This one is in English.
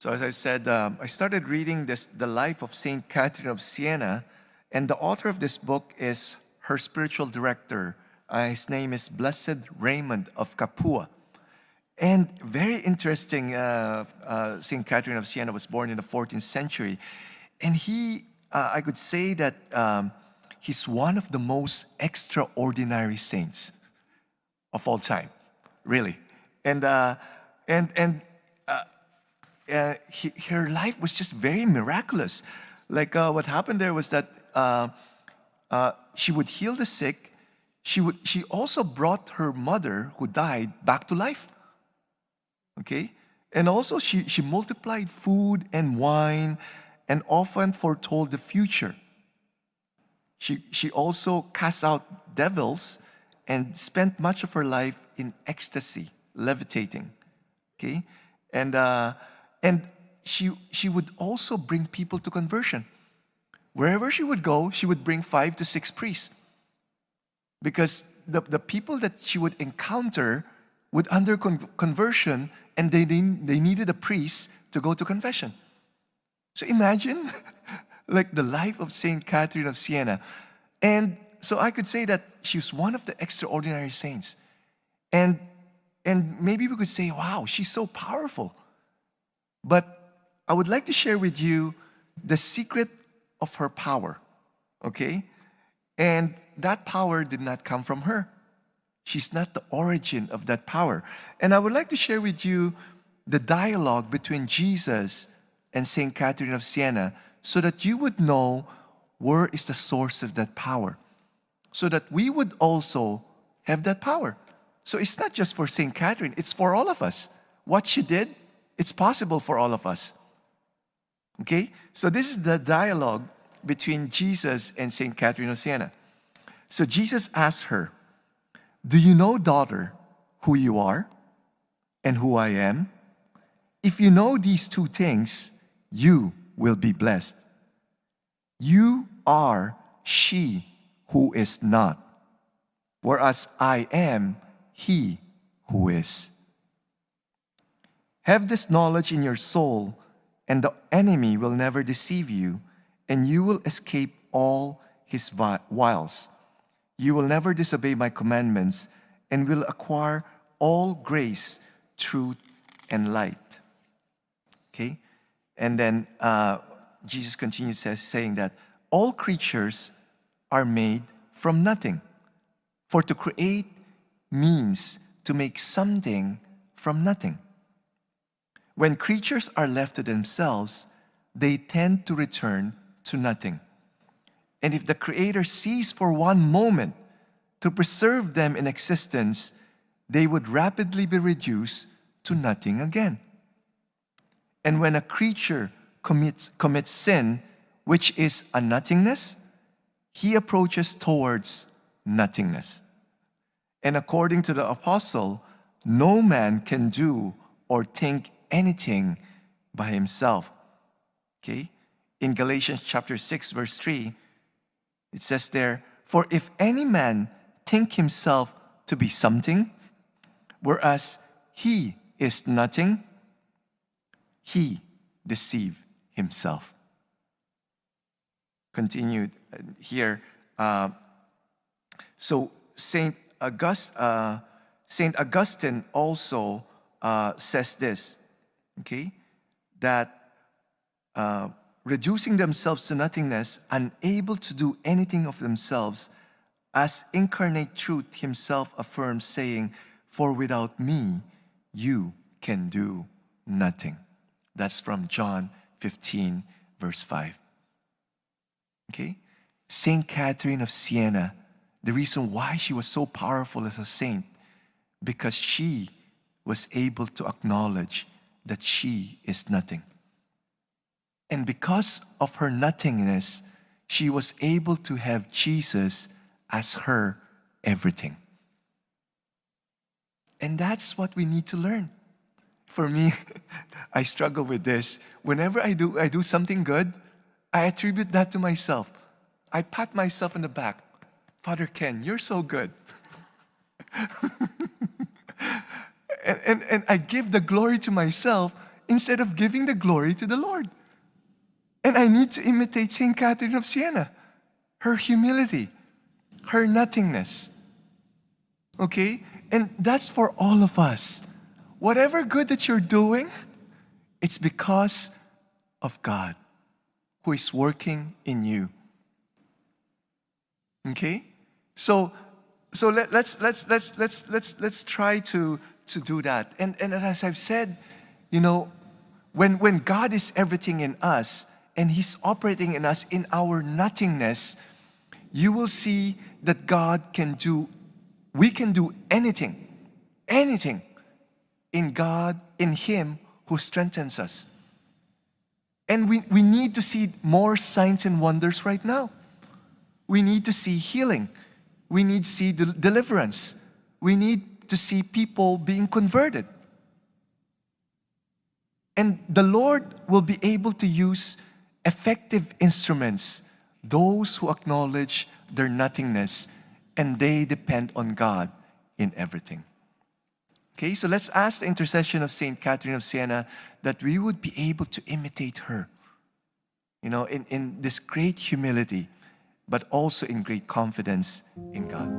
So as I said, I started reading the life of Saint Catherine of Siena, and the author of this book is her spiritual director. His name is Blessed Raymond of Capua. And very interesting, Saint Catherine of Siena was born in the 14th century, and I could say that he's one of the most extraordinary saints of all time, really. And and her life was just very miraculous. Like what happened there was that she would heal the sick. She also brought her mother who died back to life. Okay, and also she multiplied food and wine, and often foretold the future. She also cast out devils, and spent much of her life in ecstasy, levitating. Okay, and and she would also bring people to conversion. Wherever she would go, she would bring 5 to 6 priests, because the people that she would encounter would conversion, and they needed a priest to go to confession. So imagine like the life of Saint Catherine of Siena. And so I could say that she's one of the extraordinary saints. And maybe we could say, wow, she's so powerful. But I would like to share with you the secret of her power, okay? And that power did not come from her. She's not the origin of that power. And I would like to share with you the dialogue between Jesus and Saint Catherine of Siena, so that you would know where is the source of that power, so that we would also have that power. So it's not just for Saint Catherine, it's for all of us. What she did, it's possible for all of us. Okay? So this is the dialogue between Jesus and Saint Catherine of Siena. So Jesus asked her, "Do you know, daughter, who you are and who I am? If you know these two things, you will be blessed. You are she who is not, whereas I am he who is. Have this knowledge in your soul, and the enemy will never deceive you, and you will escape all his wiles. You will never disobey my commandments, and will acquire all grace, truth, and light." Okay? And then Jesus continues saying that all creatures are made from nothing. For to create means to make something from nothing. When creatures are left to themselves, they tend to return to nothing. And if the Creator ceased for one moment to preserve them in existence, they would rapidly be reduced to nothing again. And when a creature commits sin, which is a nothingness, he approaches towards nothingness. And according to the apostle, no man can do or think anything by himself. Okay? In Galatians chapter 6, verse 3, it says there, "For if any man think himself to be something, whereas he is nothing, he deceived himself." Continued here. So Saint Augustine also says this, okay, that reducing themselves to nothingness, unable to do anything of themselves, as incarnate truth himself affirms, saying, "For without me, you can do nothing." That's from John 15, verse 5. Okay? Saint Catherine of Siena, the reason why she was so powerful as a saint, because she was able to acknowledge that she is nothing. And because of her nothingness, she was able to have Jesus as her everything. And that's what we need to learn. For me, I struggle with this. Whenever I do something good, I attribute that to myself. I pat myself on the back. "Father Ken, you're so good." and I give the glory to myself instead of giving the glory to the Lord. And I need to imitate St. Catherine of Siena, her humility, her nothingness. Okay? And that's for all of us. Whatever good that you're doing, it's because of God who is working in you. Okay? So let's try to do that. And as I've said, when God is everything in us and He's operating in us in our nothingness, you will see that we can do anything in God, in Him who strengthens us. And we need to see more signs and wonders right now. We need to see healing. We need to see deliverance. We need to see people being converted. And the Lord will be able to use effective instruments, those who acknowledge their nothingness and they depend on God in everything. Okay, so let's ask the intercession of St. Catherine of Siena that we would be able to imitate her, in this great humility, but also in great confidence in God.